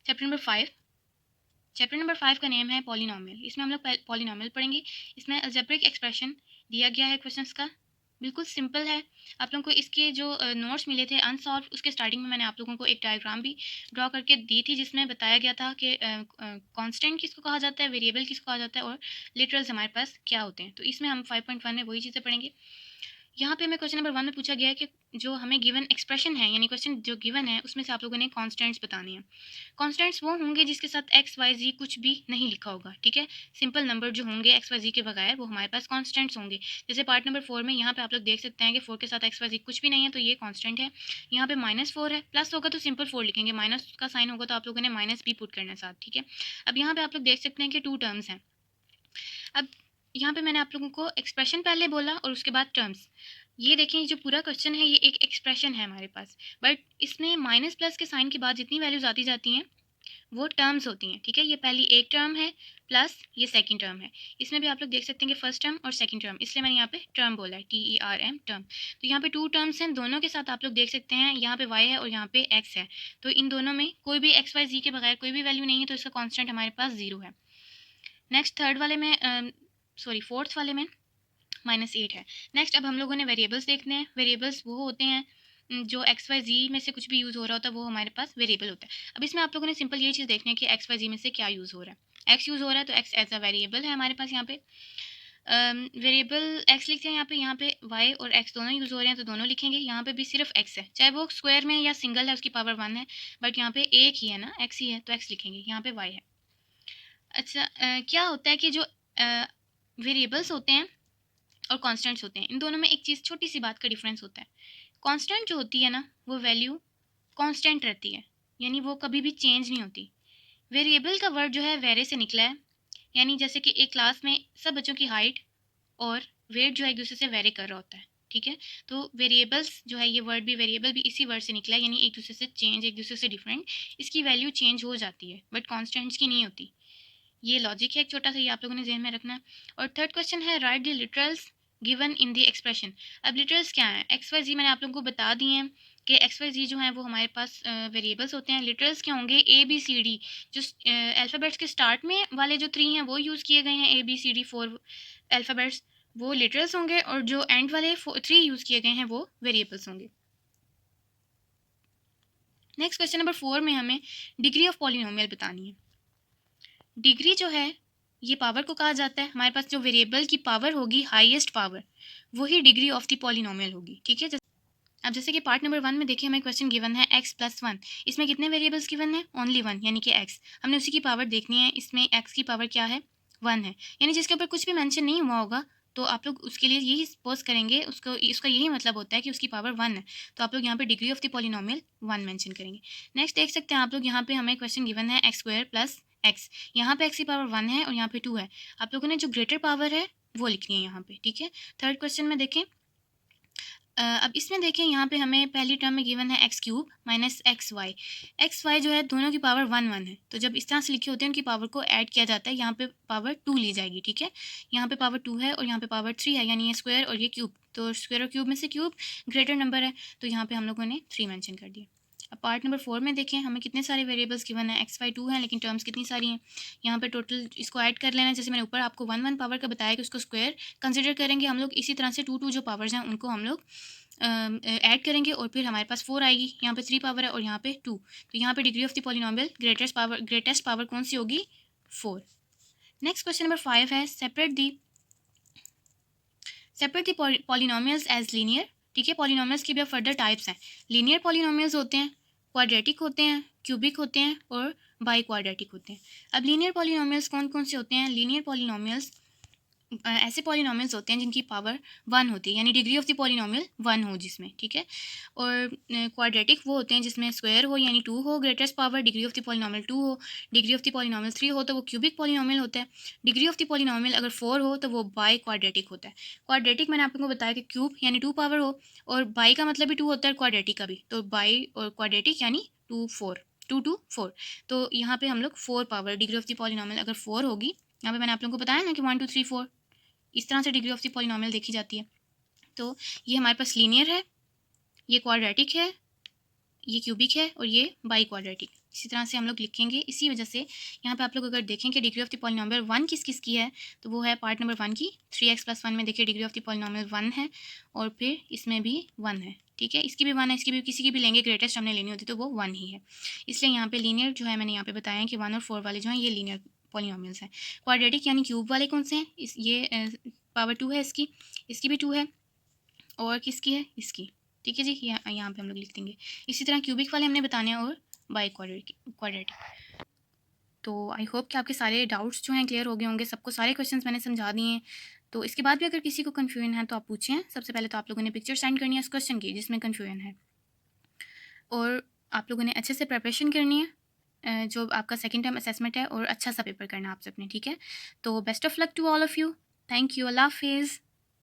चैप्टर नंबर 5। चैप्टर नंबर 5 का नेम है पॉलिनोमियल। इसमें हम लोग पॉलिनोमियल पढ़ेंगे। इसमें अलजेब्रिक एक्सप्रेशन दिया गया है क्वेश्चंस का, बिल्कुल सिंपल है। आप लोगों को इसके जो नोट्स मिले थे अनसॉल्व, उसके स्टार्टिंग में मैंने आप लोगों को एक डायग्राम भी ड्रॉ करके दी थी जिसमें बताया गया था कि कांस्टेंट किसको कहा जाता है, वेरिएबल किसको कहा जाता है, और लिटरल्स हमारे पास क्या होते हैं। तो इसमें हम 5.1 में वही चीज़ें पढ़ेंगे। यहाँ पे हमें क्वेश्चन नंबर 1 में पूछा गया है कि जो हमें गिवन एक्सप्रेशन है, यानी क्वेश्चन जो गिवन है उसमें से आप लोगों ने कॉन्स्टेंट्स बताने हैं। कॉन्स्टेंट्स वो होंगे जिसके साथ एक्स वाई जी कुछ भी नहीं लिखा होगा, ठीक है। सिंपल नंबर जो होंगे एक्स वाई जी के बगैर वो हमारे पास कॉन्स्टेंट्स होंगे। जैसे पार्ट नंबर 4 में यहाँ पे आप लोग देख सकते हैं कि 4 के साथ एक्स वाई जी कुछ भी नहीं है, तो ये कॉन्स्टेंट है। यहाँ पे -4 है, प्लस होगा तो सिंपल 4 लिखेंगे, माइनस का साइन होगा तो आप लोगों ने माइनस भी पुट करना है साथ, ठीक है। अब यहाँ पे आप लोग देख सकते हैं कि 2 टर्म्स हैं। अब यहाँ पे मैंने आप लोगों को एक्सप्रेशन पहले बोला और उसके बाद टर्म्स। ये देखें, जो पूरा क्वेश्चन है ये एक एक्सप्रेशन है हमारे पास, बट इसमें माइनस प्लस के साइन के बाद जितनी वैल्यूज आती जाती हैं वो टर्म्स होती हैं, ठीक है। ये पहली एक टर्म है प्लस ये सेकंड टर्म है। इसमें भी आप लोग देख सकते हैं कि फर्स्ट टर्म और सेकंड टर्म, इसलिए मैंने यहाँ पे टर्म बोला है, TERM टर्म। तो यहाँ पे 2 टर्म्स हैं, दोनों के साथ आप लोग देख सकते हैं यहाँ पे y है और यहाँ पे x है। तो इन दोनों में कोई भी एक्स वाई जी के बगैर कोई भी वैल्यू नहीं है, तो इसका कॉन्स्टेंट हमारे पास 0 है। नेक्स्ट थर्ड वाले में फोर्थ वाले में -8 है। नेक्स्ट अब हम लोगों ने वेरिएबल्स देखने हैं। वेरिएबल्स वो होते हैं जो एक्स वाई जी में से कुछ भी यूज़ हो रहा होता है वो हमारे पास वेरिएबल होता है। अब इसमें आप लोगों ने सिंपल ये चीज़ देखनी है कि एक्स वाई जी में से क्या यूज़ हो रहा है। एक्स यूज़ हो रहा है तो एक्स एज अ वेरिएबल है हमारे पास यहाँ पे। वेरिएबल एक्स लिखते हैं यहाँ पे वाई और एक्स दोनों यूज़ हो रहे हैं तो दोनों लिखेंगे। यहाँ पे भी सिर्फ एक्स है, चाहे वो स्क्वायर में या सिंगल है उसकी पावर 1 है, बट यहाँ पे एक ही है ना, एक्स ही है तो एक्स लिखेंगे। यहाँ पे वाई है। अच्छा क्या होता है कि जो वेरिएबल्स होते हैं और कांस्टेंट्स होते हैं, इन दोनों में एक चीज़ छोटी सी बात का डिफरेंस होता है। कांस्टेंट जो होती है ना वो वैल्यू कांस्टेंट रहती है, यानी वो कभी भी चेंज नहीं होती। वेरिएबल का वर्ड जो है वेरे से निकला है, यानी जैसे कि एक क्लास में सब बच्चों की हाइट और वेट जो है एक दूसरे से वेरी कर रहा होता है, ठीक है। तो वेरिएबल्स जो है ये वर्ड भी वेरिएबल भी इसी वर्ड से निकला है, यानी एक दूसरे से चेंज, एक दूसरे से डिफरेंट, इसकी वैल्यू चेंज हो जाती है बट कॉन्स्टेंट्स की नहीं होती। ये लॉजिक है एक छोटा सा, ये आप लोगों ने ज़हन में रखना है। और थर्ड क्वेश्चन है right the literals given in the expression. अब लिटरल्स क्या है, एक्स वाई जी मैंने आप लोगों को बता दिए हैं कि एक्स वाई जी जो है वो हमारे पास वेरिएबल्स होते हैं। लिटरल्स क्या होंगे, ABCD, जो अल्फ़ाबेट्स के स्टार्ट में वाले जो 3 हैं वो यूज़ किए गए हैं, ABCD 4 अल्फ़ाबेट्स, वो लिटरल्स होंगे, और जो एंड वाले 3 यूज़ किए गए हैं वो वेरिएबल्स होंगे। नेक्स्ट क्वेश्चन नंबर 4 में हमें डिग्री ऑफ पॉलिनोमियल बतानी है। डिग्री जो है ये पावर को कहा जाता है। हमारे पास जो वेरिएबल की पावर होगी, हाईएस्ट पावर, वही डिग्री ऑफ द पॉलिनोमियल होगी, ठीक है। अब जैसे कि पार्ट नंबर 1 में देखिए हमें क्वेश्चन गिवन है x + 1। इसमें कितने वेरिएबल्स गिवन है, ओनली 1, यानी कि x। हमने उसी की पावर देखनी है। इसमें x की पावर क्या है, 1 है, यानी जिसके ऊपर कुछ भी मेंशन नहीं हुआ होगा तो आप लोग उसके लिए यही सपोज करेंगे, उसको इसका यही मतलब होता है कि उसकी पावर 1 है, तो आप लोग यहाँ पे degree of the polynomial 1 mention करेंगे। नेक्स्ट देख सकते हैं आप लोग, यहाँ पे हमें क्वेश्चन गिवन है x² + x। यहाँ पे x की पावर 1 है और यहाँ पे 2 है। आप लोगों ने जो ग्रेटर पावर है वो लिखनी है यहाँ पे, ठीक है। थर्ड क्वेश्चन में देखें, अब इसमें देखें यहाँ पे हमें पहली टर्म में गिवन है x³ - xy। xy जो है दोनों की पावर 1 है, तो जब इस तरह से लिखे होते हैं उनकी पावर को ऐड किया जाता है, यहाँ पे पावर 2 ली जाएगी, ठीक है। यहाँ पे पावर 2 है और यहाँ पे पावर 3 है, यानी ये स्क्वायर और ये क्यूब, तो स्क्वायर और क्यूब में से क्यूब ग्रेटर नंबर है, तो यहाँ पे हम लोगों ने 3 मेंशन कर दिया। अब पार्ट नंबर 4 में देखें, हमें कितने सारे वेरिएबल्स गिवन है, एक्स वाई 2 हैं, लेकिन टर्म्स कितनी सारी हैं। यहाँ पे टोटल इसको ऐड कर लेना है। जैसे मैंने ऊपर आपको 1 पावर का बताया कि उसको स्क्वायर कंसिडर करेंगे हम लोग, इसी तरह से 2 जो पावर्स हैं उनको हम लोग ऐड करेंगे और फिर हमारे पास 4 आएगी। यहाँ पे 3 पावर है और यहाँ पे 2, तो यहाँ पे degree of the polynomial greatest power कौन सी होगी, 4। नेक्स्ट क्वेश्चन नंबर 5 है separate the polynomials as linear. ठीक है, पॉलिनोमियल्स की भी अब फर्दर टाइप्स हैं। लीनियर पॉलिनोमियल्स होते हैं, क्वाड्रेटिक होते हैं, क्यूबिक होते हैं और बाई क्वाड्रेटिक होते हैं। अब लीनियर पॉलिनोमियल्स कौन कौन से होते हैं? लीनियर पॉलिनोमियल्स ऐसे पॉलिनोमियल्स होते हैं जिनकी पावर 1 होती है, यानी डिग्री ऑफ द पॉलिनोमियल 1 हो जिसमें। ठीक है, और क्वाड्रेटिक वो होते हैं जिसमें स्क्वायर हो, यानी 2 हो, greatest power degree of the polynomial 2 हो, डिग्री ऑफ द पॉलिनोमियल 3 हो तो वो क्यूबिक पॉलिनोमियल होता है। डिग्री ऑफ द पॉलिनोमियल अगर 4 हो तो वो बाई क्वाड्रेटिक होता है। क्वाड्रेटिक मैंने आपको बताया कि क्यूब यानी 2 पावर हो, और बाई का मतलब भी 2 होता है, क्वाड्रेटिक का भी, तो बाई और क्वाड्रेटिक यानी 2 2 4। तो यहाँ पे हम लोग 4 power degree of the polynomial अगर 4 होगी, यहाँ पे मैंने आप लोगों को बताया ना कि 1 2 3 4 इस तरह से डिग्री ऑफ द पॉलिनोमियल देखी जाती है। तो ये हमारे पास लीनियर है, ये क्वाड्रेटिक है, ये क्यूबिक है और ये बाई क्वाड्रेटिक। इसी तरह से हम लोग लिखेंगे। इसी वजह से यहाँ पे आप लोग अगर देखें कि डिग्री ऑफ द पॉलिनोमियल 1 किस किस की है, तो वो है पार्ट नंबर 1 की। 3x + 1 में देखिए डिग्री ऑफ द पॉलिनोमियल 1 है और फिर इसमें भी 1 है। ठीक है, इसकी भी 1 है, इसकी भी, किसी की भी लेंगे, ग्रेटेस्ट हमने लेनी होती तो वो 1 ही है। इसलिए यहाँ पे लीनियर जो है मैंने यहाँ पे बताया कि 1 और 4 वाले जो हैं ये लीनियर पॉलिनोमियल्स हैं। क्वाड्रेटिक यानी क्यूब वाले कौन से हैं? ये पावर 2 है इसकी भी 2 है, और किसकी है, इसकी। ठीक है जी, यहाँ पे हम लोग लिख देंगे। इसी तरह क्यूबिक वाले हमने बताने हैं और बाई क्वाड्रेटिक। तो आई होप कि आपके सारे डाउट्स जो हैं क्लियर हो गए होंगे, सबको सारे क्वेश्चंस मैंने समझा दिए हैं। तो इसके बाद भी अगर किसी को कन्फ्यूजन है तो आप पूछें। सबसे पहले तो आप लोगों ने पिक्चर सेंड करनी है इस क्वेश्चन की जिसमें कन्फ्यूजन है, और आप लोगों ने अच्छे से प्रिपरेशन करनी है। जो आपका सेकेंड टर्म असेसमेंट है, और अच्छा सा पेपर करना है आप सबने। ठीक है, तो best of luck to all of you. Thank you, अल्लाह हाफिज़।